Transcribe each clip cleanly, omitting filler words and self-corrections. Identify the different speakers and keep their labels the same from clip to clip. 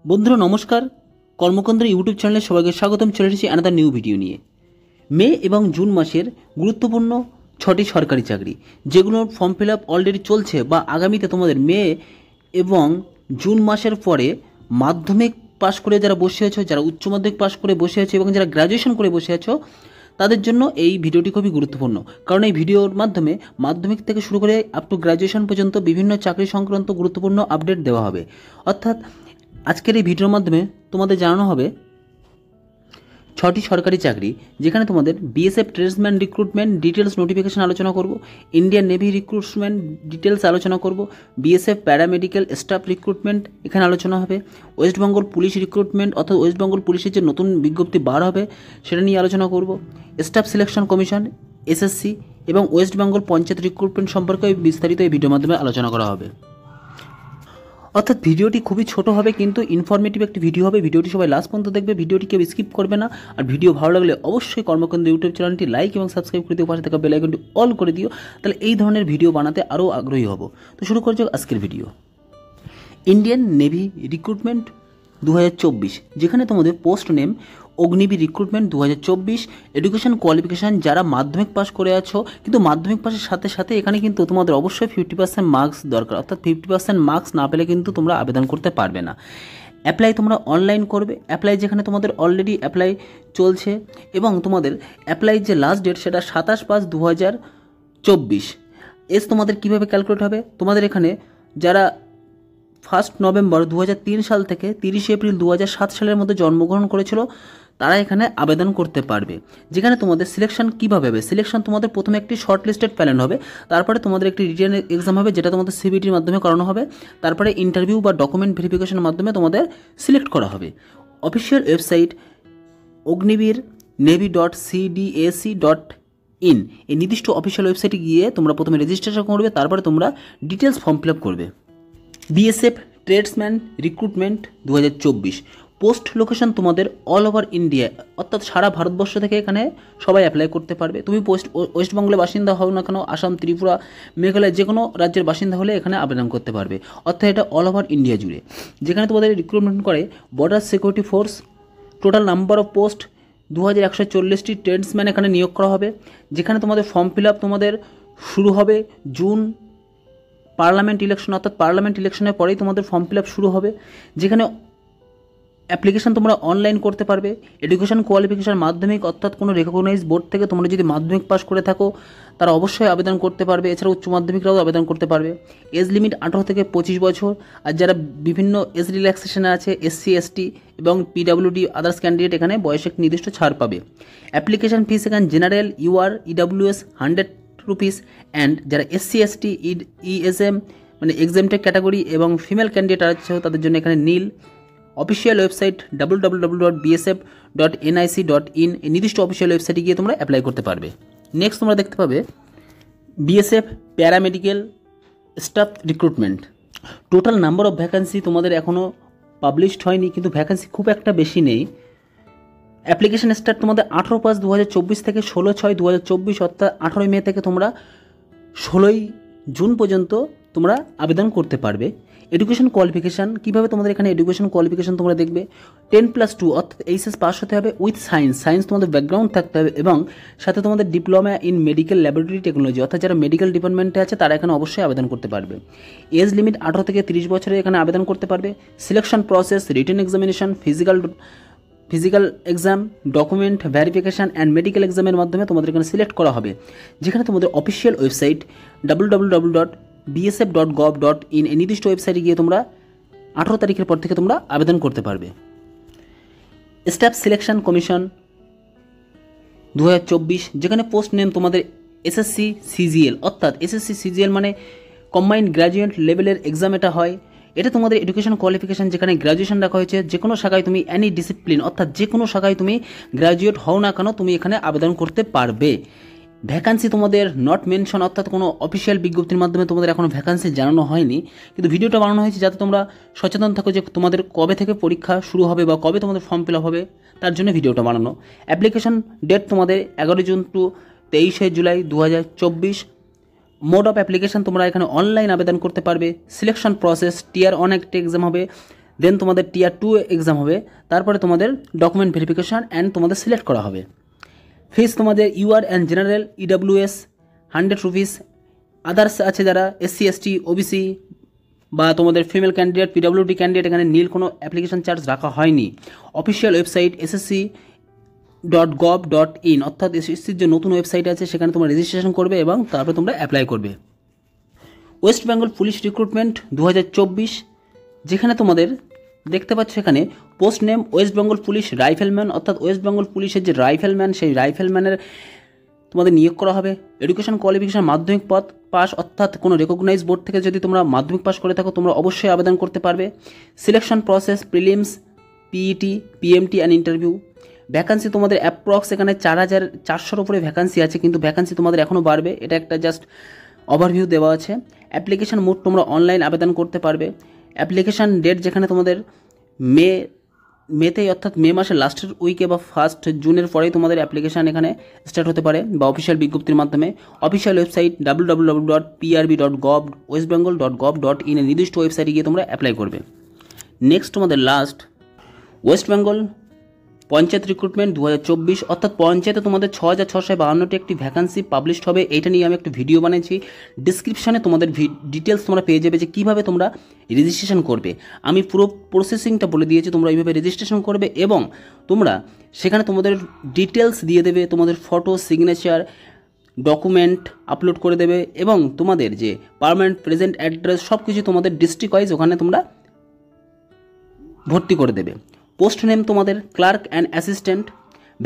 Speaker 1: বন্ধুরা নমস্কার, কর্মকেন্দ্র ইউটিউব চ্যানেলে সবাইকে স্বাগতম। চলে এসেছি আনাদার নিউ ভিডিও নিয়ে। মে এবং জুন মাসের গুরুত্বপূর্ণ 6টি সরকারি চাকরি, যেগুলোর ফর্ম ফিল আপ অলরেডি চলছে বা আগামীতে তোমাদের মে এবং জুন মাসের পরে মাধ্যমিক পাশ করে যারা বসে আছো, যারা উচ্চ মাধ্যমিক পাশ করে বসে আছো এবং যারা গ্র্যাজুয়েশন করে বসে আছো, তাদের জন্য এই ভিডিওটি খুবই গুরুত্বপূর্ণ। কারণ এই ভিডিওর মাধ্যমে মাধ্যমিক থেকে শুরু করে আপ টু গ্র্যাজুয়েশন পর্যন্ত বিভিন্ন চাকরি সংক্রান্ত গুরুত্বপূর্ণ আপডেট দেওয়া হবে। অর্থাৎ আজকের এই ভিডিওর মাধ্যমে তোমাদের জানানো হবে 6টি সরকারি চাকরি, যেখানে তোমাদের BSF tradesman recruitment details notification আলোচনা করব, ইন্ডিয়ান নেভি রিক্রুটমেন্ট ডিটেলস আলোচনা করব, বিএসএফ প্যারামেডিক্যাল স্টাফ রিক্রুটমেন্ট এখানে আলোচনা হবে, ওয়েস্ট বেঙ্গল পুলিশ রিক্রুটমেন্ট অর্থাৎ ওয়েস্ট বেঙ্গল পুলিশের যে নতুন বিজ্ঞপ্তি বার হবে সেটা নিয়ে আলোচনা করব, স্টাফ সিলেকশন কমিশন এসএসসি এবং ওয়েস্ট বেঙ্গল পঞ্চায়েত রিক্রুটমেন্ট সম্পর্কে বিস্তারিত এই ভিডিওর মাধ্যমে আলোচনা করা হবে। অর্থাৎ ভিডিওটি খুবই ছোট হবে কিন্তু ইনফরমেটিভ একটি ভিডিও হবে। ভিডিওটি সবাই লাস্ট পর্যন্ত দেখবে, ভিডিওটি কেউ স্কিপ করবে না। আর ভিডিও ভালো লাগলে অবশ্যই কর্মকেন্দ্র ইউটিউব চ্যানেলটি লাইক এবং সাবস্ক্রাইব করে দিও, পাশে থাকা বেল আইকনটি অল করে দিও, তাহলে এই ধরনের ভিডিও বানাতে আরও আগ্রহী হব। তো শুরু করা যাক আজকের ভিডিও। ইন্ডিয়ান নেভি রিক্রুটমেন্ট 2024, যেখানে তোমাদের post name Agniveer recruitment 2024। Education qualification যারা মাধ্যমিক পাস করে আছো, কিন্তু মাধ্যমিক পাসের সাথে সাথে এখানে কিন্তু তোমাদের অবশ্যই 50% মার্কস দরকার, অর্থাৎ 50% মার্কস না পেলে কিন্তু তোমরা আবেদন করতে পারবে না। অ্যাপ্লাই তোমরা অনলাইন করবে। অ্যাপ্লাই যেখানে তোমাদের অলরেডি অ্যাপ্লাই চলছে এবং তোমাদের অ্যাপ্লাই যে লাস্ট ডেট সেটা 27/5/2024। এস তোমাদের কীভাবে ক্যালকুলেট হবে, তোমাদের এখানে যারা 1 নভেম্বর 2003 সাল থেকে 30 এপ্রিল 2007 সালের মধ্যে জন্মগ্রহণ করেছিল তারা এখানে আবেদন করতে পারবে। যেখানে তোমাদের সিলেকশন কীভাবে হবে, সিলেকশন তোমাদের প্রথমে একটি শর্ট লিস্টেড প্যানেল হবে, তারপরে তোমাদের একটি রিটেন এক্সাম হবে যেটা তোমাদের সিবিটির মাধ্যমে করানো হবে, তারপরে ইন্টারভিউ বা ডকুমেন্ট ভেরিফিকেশনের মাধ্যমে তোমাদের সিলেক্ট করা হবে। অফিসিয়াল ওয়েবসাইট অগ্নিবীর navy.cdac.in এই নির্দিষ্ট অফিসিয়াল ওয়েবসাইটে গিয়ে তোমরা প্রথমে রেজিস্ট্রেশন করবে, তারপরে তোমরা ডিটেলস ফর্ম ফিল আপ করবে। BSF tradesman recruitment 2024, post location তোমাদের অল ওভার ইন্ডিয়া, অর্থাৎ সারা ভারতবর্ষ থেকে এখানে সবাই অ্যাপ্লাই করতে পারবে। তুমি ওয়েস্টবেঙ্গলের বাসিন্দা হও না কেন, আসাম, ত্রিপুরা, মেঘালয় যে কোনো রাজ্যের বাসিন্দা হলে এখানে আবেদন করতে পারবে। অর্থাৎ এটা অল ওভার ইন্ডিয়া জুড়ে। যেখানে তোমাদের রিক্রুটমেন্ট করে border security force. Total number of post 2140টি ট্রেডসম্যান এখানে নিয়োগ করা হবে। যেখানে তোমাদের ফর্ম ফিল আপ তোমাদের শুরু হবে জুন পার্লামেন্ট ইলেকশন, অর্থাৎ পার্লামেন্ট ইলেকশনের পরেই তোমাদের ফর্ম ফিল আপ শুরু হবে। যেখানে অ্যাপ্লিকেশন তোমরা অনলাইন করতে পারবে। এডুকেশন কোয়ালিফিকেশান মাধ্যমিক, অর্থাৎ কোনো রেকগনাইজ বোর্ড থেকে তোমরা যদি মাধ্যমিক পাস করে থাকো তারা অবশ্যই আবেদন করতে পারবে। এছাড়া উচ্চ মাধ্যমিকরাও আবেদন করতে পারবে। এজ লিমিট 18 থেকে 25 বছর। আর যারা বিভিন্ন এজ রিল্যাক্সেশনে আছে, এসসি এসটি এবং পিডাব্লিউডি আদার্স ক্যান্ডিডেট এখানে বয়সে একটি নির্দিষ্ট ছাড় পাবে। অ্যাপ্লিকেশন ফিস এখানে general, UR, EWS 100 rupees and যারা এসসি এসটি ইএসএম মানে এক্সামটেক ক্যাটাগরি এবং ফিমেল ক্যান্ডিডেট আছে তাদের জন্য এখানে নীল। অফিসিয়াল ওয়েবসাইট www.bsf.nic.in এই নির্দিষ্ট অফিসিয়াল ওয়েবসাইটে গিয়ে তোমরা অ্যাপ্লাই করতে পারবে। নেক্সট তোমরা দেখতে পাবে BSF paramedical staff recruitment. Total number of vacancy তোমাদের এখনও পাবলিশড হয়নি, কিন্তু ভ্যাকান্সি খুব একটা বেশি নেই। অ্যাপ্লিকেশন স্টার্ট তোমাদের 18/5/2024 থেকে 16/6/2024, অর্থাৎ 18 মে থেকে তোমরা 16 জুন পর্যন্ত তোমরা আবেদন করতে পারবে। এডুকেশন কোয়ালিফিকেশান কীভাবে, তোমাদের এখানে এডুকেশন কোয়ালিফিকেশান তোমরা দেখবে 10+2 অর্থাৎ এইচএস পাস হতে হবে উইথ সায়েন্স তোমাদের ব্যাকগ্রাউন্ড থাকতে হবে এবং সাথে তোমাদের diploma in medical laboratory technology, অর্থাৎ যারা মেডিকেল ডিপার্টমেন্টে আছে তারা এখানে অবশ্যই আবেদন করতে পারবে। এজ লিমিট 18 থেকে 30 বছরে এখানে আবেদন করতে পারবে। Selection process written examination, physical exam, document verification and medical এক্সামের মাধ্যমে তোমাদের এখানে সিলেক্ট করা হবে। যেখানে তোমাদের অফিসিয়াল ওয়েবসাইট www.bsf.gov.in এই নির্দিষ্ট ওয়েবসাইটে গিয়ে তোমরা 18 তারিখের পর থেকে তোমরা আবেদন করতে পারবে। স্টাফ সিলেকশন কমিশন 2024, যেখানে পোস্ট নেম তোমাদের এসএসসি সিজিএল, অর্থাৎ এসএসসি সিজিএল মানে কম্বাইন্ড গ্র্যাজুয়েট লেভেলের এক্সাম এটা হয়। এটা তোমাদের এডুকেশন কোয়ালিফিকেশান যেখানে গ্র্যাজুয়েশন রাখা হয়েছে। যে কোনো শাখায় তুমি অ্যানি ডিসিপ্লিন, অর্থাৎ যে কোনো শাখায় তুমি গ্র্যাজুয়েট হও না কেন তুমি এখানে আবেদন করতে পারবে। ভ্যাকান্সি তোমাদের নট মেনশন, অর্থাৎ কোনো অফিসিয়াল বিজ্ঞপ্তির মাধ্যমে তোমাদের এখনও ভ্যাকান্সি জানানো হয়নি, কিন্তু ভিডিওটা বানানো হয়েছে যাতে তোমরা সচেতন থাকো যে তোমাদের কবে থেকে পরীক্ষা শুরু হবে বা কবে তোমাদের ফর্ম ফিল আপ হবে, তার জন্য ভিডিওটা বানানো। অ্যাপ্লিকেশন ডেট তোমাদের 11 June to 23 July 2024। Mode of application তোমরা এখানে অনলাইন আবেদন করতে পারবে। সিলেকশন প্রসেস টিয়ার 1 একটা এক্সাম হবে, দেন তোমাদের টিয়ার 2 এক্সাম হবে, তারপরে তোমাদের ডকুমেন্ট ভেরিফিকেশান অ্যান্ড তোমাদের সিলেক্ট করা হবে। ফিস তোমাদের UR and general EWS 100 rupees, others আছে যারা SC ST OBC বা তোমাদের ফিমেল ক্যান্ডিডেট PWD ক্যান্ডিডেট এখানে নীল কোনো অ্যাপ্লিকেশন চার্জ রাখা হয়নি। অফিসিয়াল ওয়েবসাইট ssc.gov.in অর্থাৎ এসএসসির যে নতুন ওয়েবসাইট আছে সেখানে তোমরা রেজিস্ট্রেশন করবে এবং তারপরে তোমরা অ্যাপ্লাই করবে। ওয়েস্ট বেঙ্গল পুলিশ রিক্রুটমেন্ট 2024, যেখানে তোমাদের দেখতে পাচ্ছ এখানে post name West Bengal police rifleman, অর্থাৎ ওয়েস্ট বেঙ্গল পুলিশের যে রাইফেলম্যান সেই রাইফেলম্যানের তোমাদের নিয়োগ করা হবে। এডুকেশন কোয়ালিফিকেশান মাধ্যমিক পাস, অর্থাৎ কোনো রেকগনাইজ বোর্ড থেকে যদি তোমরা মাধ্যমিক পাস করে থাকো তোমরা অবশ্যই আবেদন করতে পারবে। Selection process prelims, PET, PMT and interview. Vacancy তোমাদের অ্যাপ্রক্স এখানে 4400-র উপরে ভ্যাকান্সি আছে, কিন্তু ভ্যাকান্সি তোমাদের এখনও বাড়বে, এটা একটা জাস্ট ওভারভিউ দেওয়া আছে। অ্যাপ্লিকেশান মোড তোমরা অনলাইন আবেদন করতে পারবে। অ্যাপ্লিকেশান ডেট যেখানে তোমাদের মেতেই অর্থাৎ মে মাসের লাস্টের উইকে বা 1 জুনের পরেই তোমাদের অ্যাপ্লিকেশান এখানে স্টার্ট হতে পারে বা অফিসিয়াল বিজ্ঞপ্তির মাধ্যমে। অফিসিয়াল ওয়েবসাইট www.prb.gov.westbengal.gov.in এর নির্দিষ্ট ওয়েবসাইটে গিয়ে তোমরা অ্যাপ্লাই করবে। নেক্সট তোমাদের last West Bengal panchayat recruitment 2024, অর্থাৎ পঞ্চায়েতে তোমাদের 6652টি একটি ভ্যাকান্সি পাবলিশড হবে। এইটা নিয়ে আমি একটা ভিডিও বানিয়েছি, ডিসক্রিপশানে তোমাদের ডিটেলস তোমরা পেয়ে যাবে যে কীভাবে তোমরা রেজিস্ট্রেশন করবে। আমি পুরো প্রসেসিংটা বলে দিয়েছি, তোমরা এইভাবে রেজিস্ট্রেশন করবে এবং তোমরা সেখানে তোমাদের ডিটেলস দিয়ে দেবে, তোমাদের ফটো, সিগনেচার, ডকুমেন্ট আপলোড করে দেবে এবং তোমাদের যে পার্মানেন্ট প্রেজেন্ট অ্যাড্রেস সব কিছু তোমাদের ডিস্ট্রিক্ট ওয়াইজ ওখানে তোমরা ভর্তি করে দেবে। পোস্ট নেম তোমাদের ক্লার্ক অ্যান্ড অ্যাসিস্ট্যান্ট।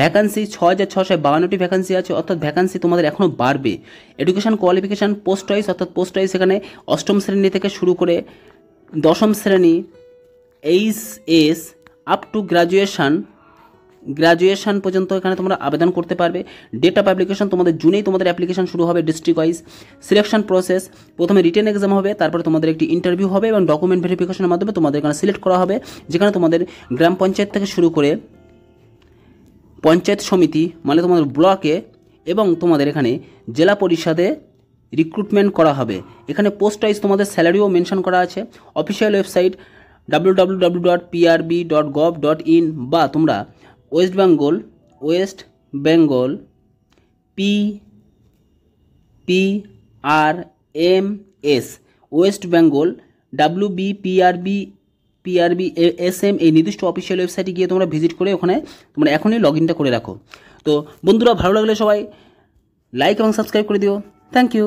Speaker 1: ভ্যাকান্সি 6652টি ভ্যাকান্সি আছে, অর্থাৎ ভ্যাকান্সি তোমাদের এখনও বাড়বে। এডুকেশন কোয়ালিফিকেশান পোস্ট ওয়াইজ, অর্থাৎ পোস্ট ওয়াইজ এখানে 8ম শ্রেণী থেকে শুরু করে 10ম শ্রেণী HS আপ টু গ্রাজুয়েশন পর্যন্ত এখানে তোমরা আবেদন করতে পারবে। ডেট অফ অ্যাপ্লিকেশন তোমাদের জুনেই তোমাদের অ্যাপ্লিকেশন শুরু হবে ডিস্ট্রিক্ট ওয়াইজ। সিলেকশন প্রসেস প্রথমে রিটেন এক্সাম হবে, তারপরে তোমাদের একটি ইন্টারভিউ হবে এবং ডকুমেন্ট ভেরিফিকেশনের মাধ্যমে তোমাদের এখানে সিলেক্ট করা হবে, যেখানে তোমাদের গ্রাম পঞ্চায়েত থেকে শুরু করে পঞ্চায়েত সমিতি মানে তোমাদের ব্লকে এবং তোমাদের এখানে জেলা পরিষদে রিক্রুটমেন্ট করা হবে। এখানে পোস্ট ওয়াইজ তোমাদের স্যালারিও মেনশন করা আছে। অফিসিয়াল ওয়েবসাইট www.prb.gov.in বা তোমরা West Bengal PRMS West Bengal WBPRBSM এই নির্দিষ্ট অফিসিয়াল ওয়েবসাইটে গিয়ে তোমরা ভিজিট করে ওখানে তোমরা এখনই লগ ইনটা করে রাখো। তো বন্ধুরা, ভালো লাগলে সবাই লাইক এবং সাবস্ক্রাইব করে দিও। Thank you.